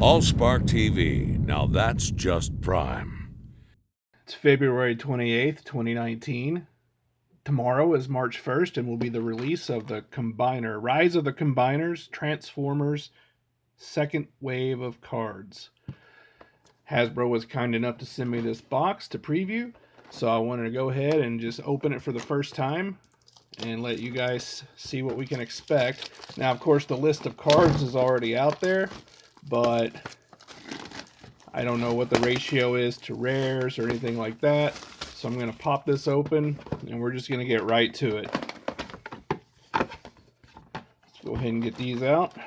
AllSpark TV. Now that's just prime. It's February 28th, 2019. Tomorrow is March 1st and will be the release of the Combiner, Rise of the Combiners, Transformers second wave of cards. Hasbro was kind enough to send me this box to preview, so I wanted to go ahead and just open it for the first time and let you guys see what we can expect. Now, of course, the list of cards is already out there, but I don't know what the ratio is to rares or anything like that. So I'm going to pop this open and we're just going to get right to it. Let's go ahead and get these out.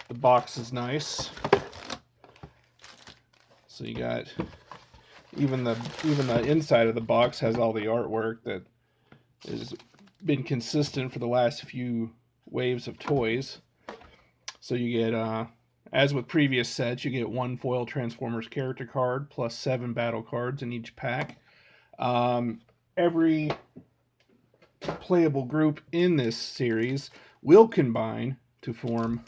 The box is nice. So you got even the inside of the box has all the artwork that has been consistent for the last few waves of toys. So you get as with previous sets, you get one foil Transformers character card plus 7 battle cards in each pack. Every playable group in this series will combine to form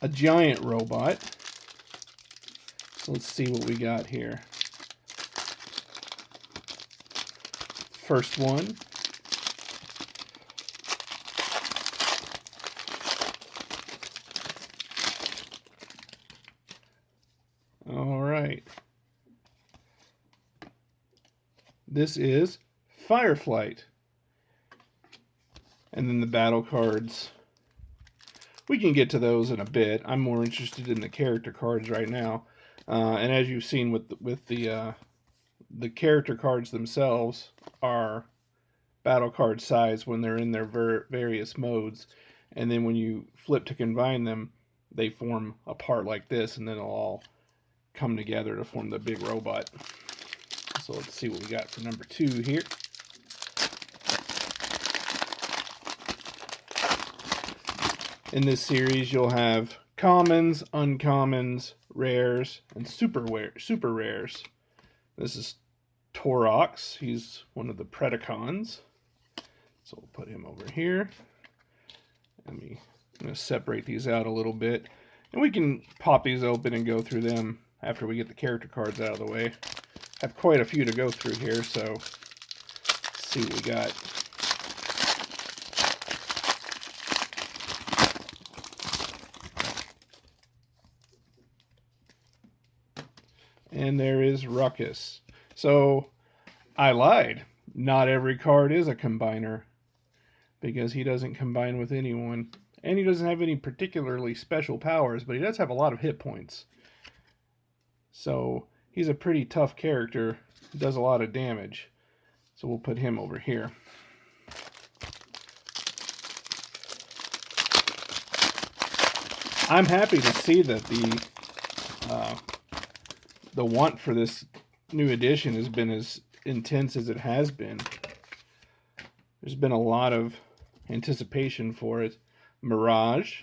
a giant robot. So let's see what we got here. First one. All right. This is Fireflight. And then the battle cards. We can get to those in a bit. I'm more interested in the character cards right now. And as you've seen with the character cards themselves are battle card size when they're in their various modes. And then when you flip to combine them, they form a part like this, and then it'll all come together to form the big robot. So let's see what we got for number 2 here. In this series, you'll have commons, uncommons, rares, and super rares. This is Torox. He's one of the Predacons. So we'll put him over here. I'm going to separate these out a little bit. And we can pop these open and go through them after we get the character cards out of the way. I have quite a few to go through here, so let's see what we got. And there is Ruckus. So I lied. Not every card is a combiner, because he doesn't combine with anyone. And he doesn't have any particularly special powers, but he does have a lot of hit points. So he's a pretty tough character. He does a lot of damage. So we'll put him over here. I'm happy to see that the want for this new edition has been as intense as it has been. There's been a lot of anticipation for it. Mirage.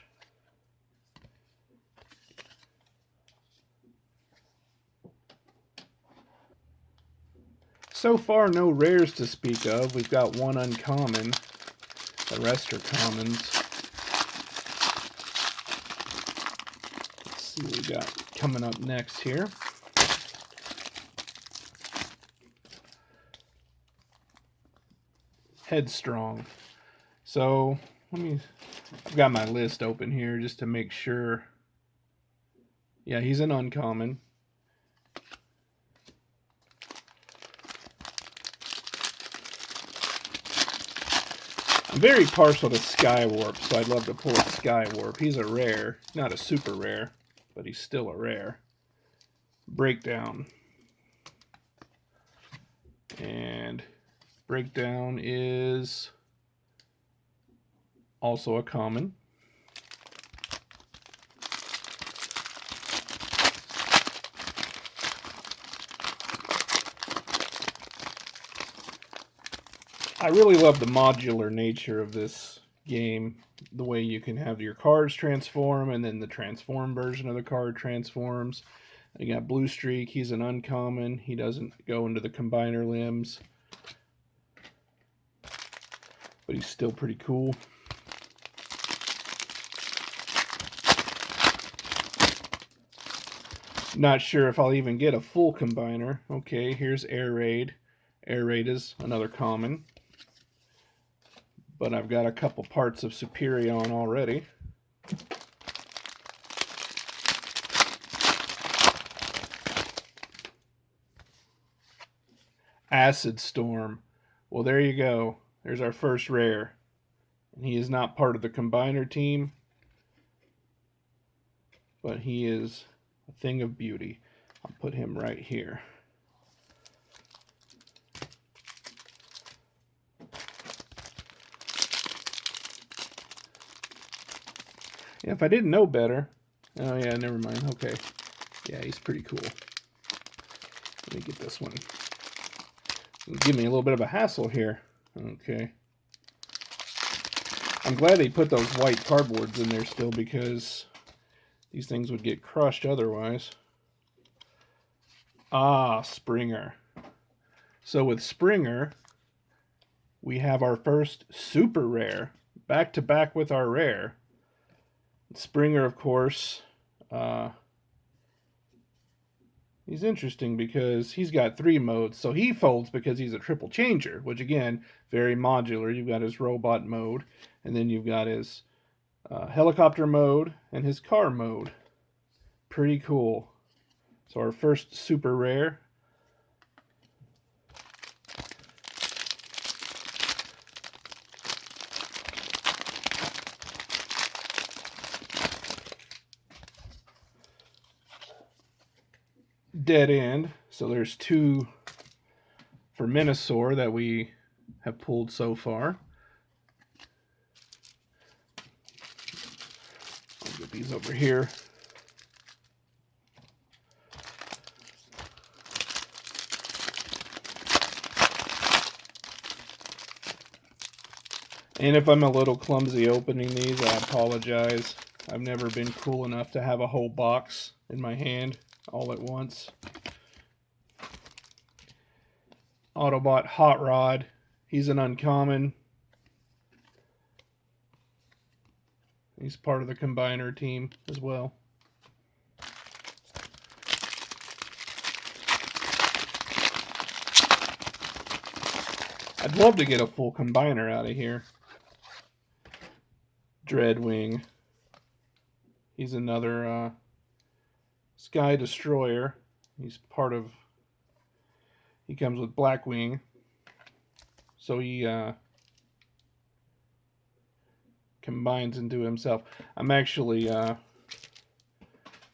So far, no rares to speak of. We've got one uncommon. The rest are commons. Let's see what we got coming up next here. Headstrong. So I've got my list open here just to make sure. Yeah, he's an uncommon. I'm very partial to Skywarp, so I'd love to pull a Skywarp. He's a rare, not a super rare, but he's still a rare. Breakdown. And Breakdown is also a common. I really love the modular nature of this game. The way you can have your cards transform, and then the transform version of the card transforms. You got Blue Streak. He's an uncommon. He doesn't go into the combiner limbs, but he's still pretty cool. Not sure if I'll even get a full combiner. Okay, here's Air Raid. Air Raid is another common. But I've got a couple parts of Superion already. Acid Storm. Well, there you go. There's our first rare. And he is not part of the combiner team, but he is a thing of beauty. I'll put him right here. Yeah, if I didn't know better. Oh yeah, never mind. Okay. Yeah, he's pretty cool. Let me get this one. Give me a little bit of a hassle here. Okay. I'm glad they put those white cardboards in there still, because these things would get crushed otherwise. Ah, Springer. So with Springer, we have our first super rare, back to back with our rare. Springer, of course, he's interesting because he's got 3 modes. So he folds because he's a triple changer, which again, very modular. You've got his robot mode, and then you've got his helicopter mode and his car mode. Pretty cool. So our first super rare. Dead End. So there's 2 for Minosaur that we have pulled so far. I'll get these over here. And if I'm a little clumsy opening these, I apologize. I've never been cool enough to have a whole box in my hand all at once. Autobot Hot Rod. He's an uncommon. He's part of the combiner team as well. I'd love to get a full combiner out of here. Dreadwing. He's another Sky Destroyer. He's part of... He comes with Blackwing. So he combines into himself. I'm actually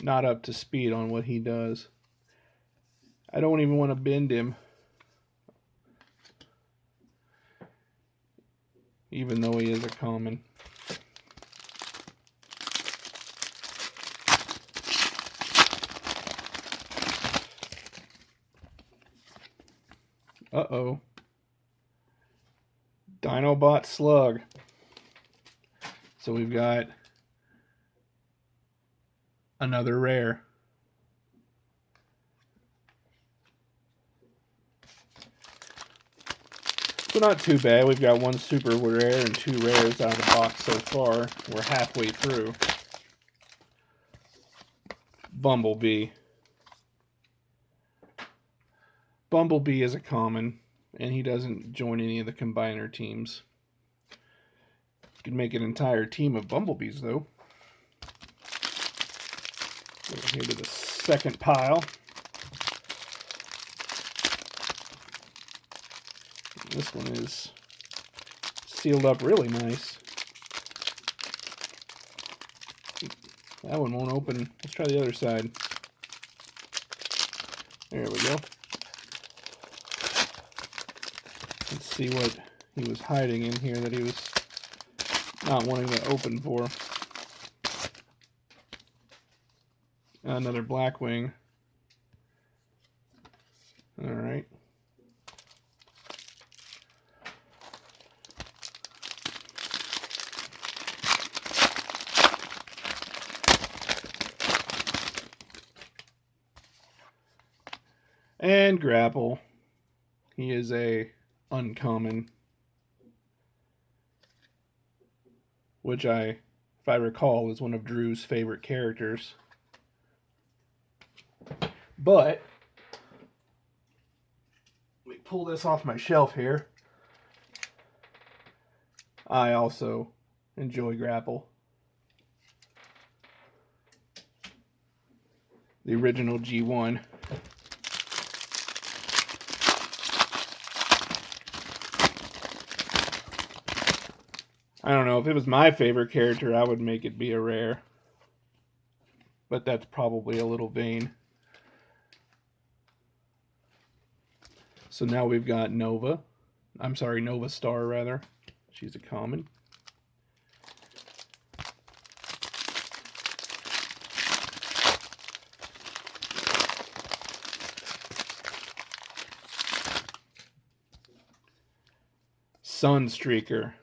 not up to speed on what he does. I don't even want to bend him, even though he is a common. Uh-oh. Dinobot Slug. So we've got another rare. So not too bad. We've got 1 super rare and 2 rares out of the box so far. We're halfway through. Bumblebee. Bumblebee is a common, and he doesn't join any of the combiner teams. You could make an entire team of Bumblebees, though. Go here to the second pile. This one is sealed up really nice. That one won't open. Let's try the other side. There we go. Let's see what he was hiding in here that he was not wanting to open for. Another Blackwing. Alright. And Grapple. He is a uncommon, which if I recall, is one of Drew's favorite characters. But let me pull this off my shelf here. I also enjoy Grapple. The original G1. I don't know, if it was my favorite character, I would make it be a rare. But that's probably a little vain. So now we've got Nova. I'm sorry, Nova Star, rather. She's a common. Sunstreaker.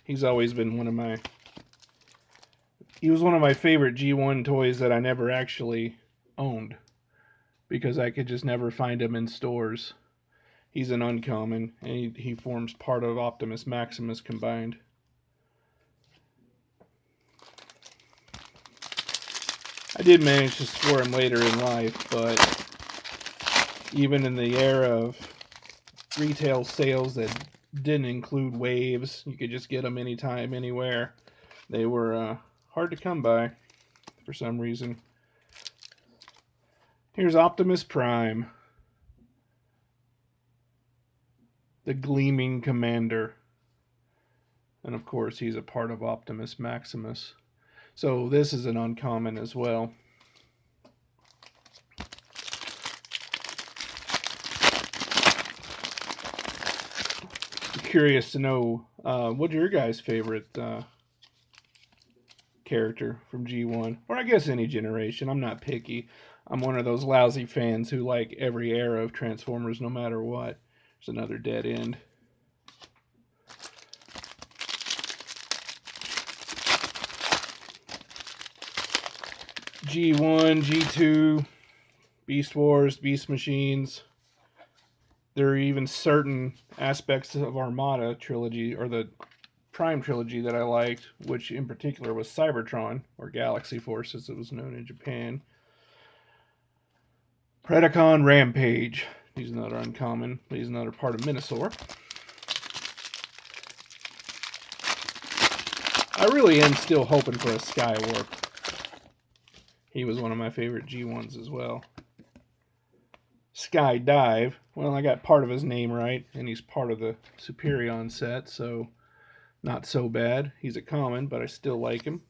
He's always been one of my... He was one of my favorite G1 toys that I never actually owned, because I could just never find him in stores. He's an uncommon, and he forms part of Optimus Maximus combined. I did manage to score him later in life, but even in the era of retail sales that didn't include waves, you could just get them anytime, anywhere, they were hard to come by for some reason. Here's Optimus Prime, the Gleaming Commander. And of course, he's a part of Optimus Maximus. So this is an uncommon as well. I'm curious to know, what's your guys' favorite character from G1? Or I guess any generation. I'm not picky. I'm one of those lousy fans who like every era of Transformers no matter what. There's another dead end. G1, G2, Beast Wars, Beast Machines. There are even certain aspects of Armada trilogy, or the Prime trilogy, that I liked, which in particular was Cybertron, or Galaxy Force as it was known in Japan. Predacon Rampage. He's another uncommon, but he's another part of Minosaur. I really am still hoping for a Skywarp. He was one of my favorite G1s as well. Skydive. Well, I got part of his name right, and he's part of the Superion set, so not so bad. He's a common, but I still like him.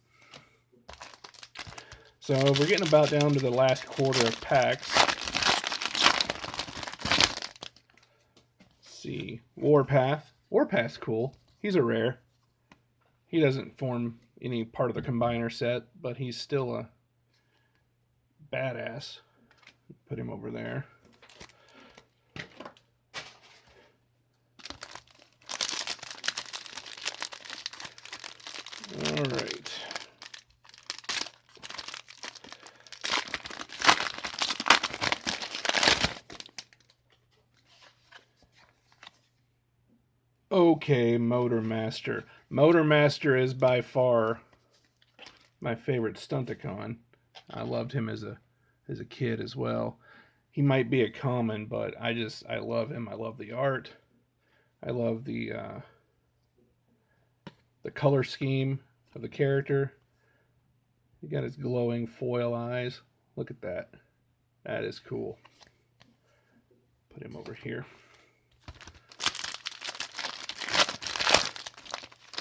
So we're getting about down to the last quarter of packs. Let's see. Warpath. Warpath's cool. He's a rare. He doesn't form any part of the Combiner set, but he's still a badass. Put him over there. All right. Okay, Motormaster. Motormaster is by far my favorite Stunticon. I loved him as a kid as well. He might be a common, but I love him. I love the art. I love the color scheme of the character. He got his glowing foil eyes. Look at that. That is cool. Put him over here.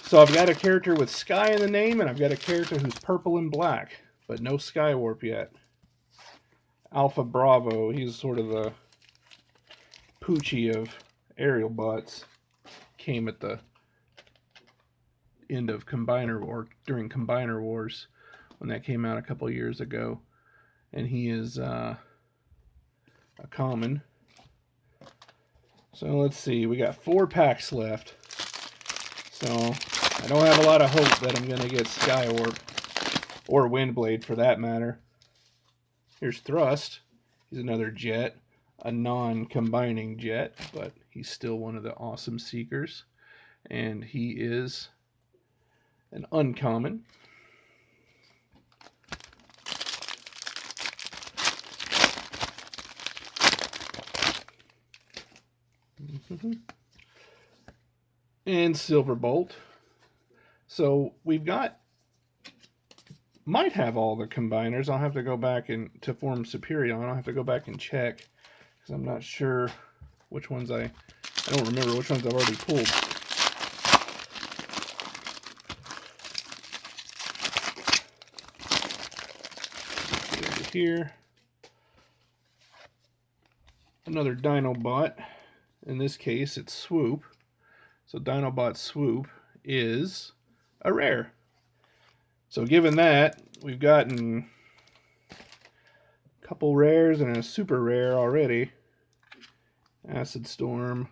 So I've got a character with Sky in the name, and I've got a character who's purple and black, but no Skywarp yet. Alpha Bravo, he's sort of the Poochie of aerial bots. Came at the end of Combiner, or during Combiner Wars, when that came out a couple years ago. And he is a common. So let's see, we got 4 packs left. So I don't have a lot of hope that I'm going to get Skywarp, or Windblade for that matter. Here's Thrust. He's another jet, a non-combining jet, but he's still one of the awesome Seekers. And he is an uncommon. And Silverbolt. So we've got, might have all the combiners. I'll have to go back and to form Superior. I'll have to go back and check because I'm not sure which ones I don't remember which ones I've already pulled. Over here, another Dinobot. In this case, it's Swoop. So Dinobot Swoop is a rare. So given that, we've gotten a couple rares and a super rare already. Acid Storm.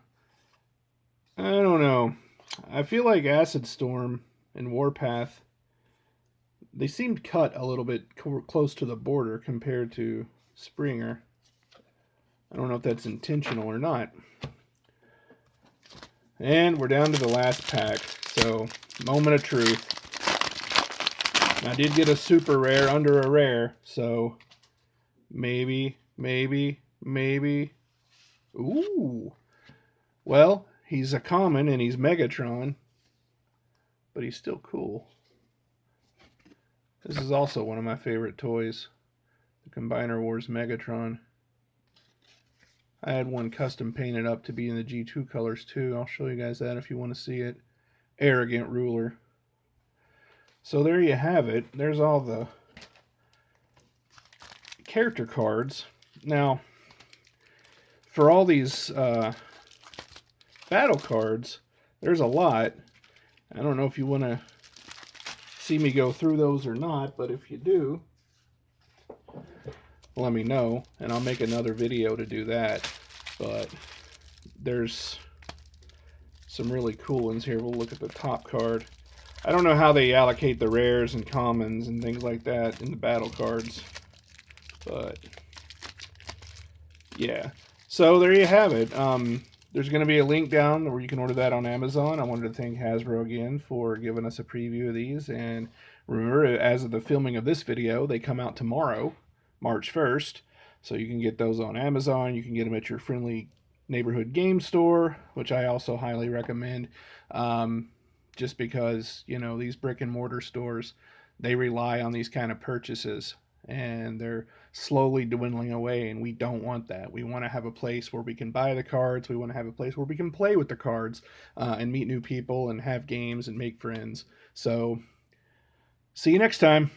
I don't know. I feel like Acid Storm and Warpath, they seemed cut a little bit close to the border compared to Springer. I don't know if that's intentional or not. And we're down to the last pack. So, moment of truth. I did get a super rare under a rare, so maybe. Ooh. Well, he's a common and he's Megatron, but he's still cool. This is also one of my favorite toys, the Combiner Wars Megatron. I had one custom painted up to be in the G2 colors too. I'll show you guys that if you want to see it. Arrogant Ruler. So there you have it. There's all the character cards. Now, for all these battle cards, there's a lot. I don't know if you want to see me go through those or not, but if you do, let me know, and I'll make another video to do that. But there's some really cool ones here. We'll look at the top card. I don't know how they allocate the rares and commons and things like that in the battle cards, but yeah. So there you have it. There's going to be a link down where you can order that on Amazon. I wanted to thank Hasbro again for giving us a preview of these. And remember, as of the filming of this video, they come out tomorrow, March 1st. So you can get those on Amazon. You can get them at your friendly neighborhood game store, which I also highly recommend. Just because, you know, these brick and mortar stores, they rely on these kind of purchases. And they're slowly dwindling away, and we don't want that. We want to have a place where we can buy the cards. We want to have a place where we can play with the cards and meet new people and have games and make friends. So, see you next time.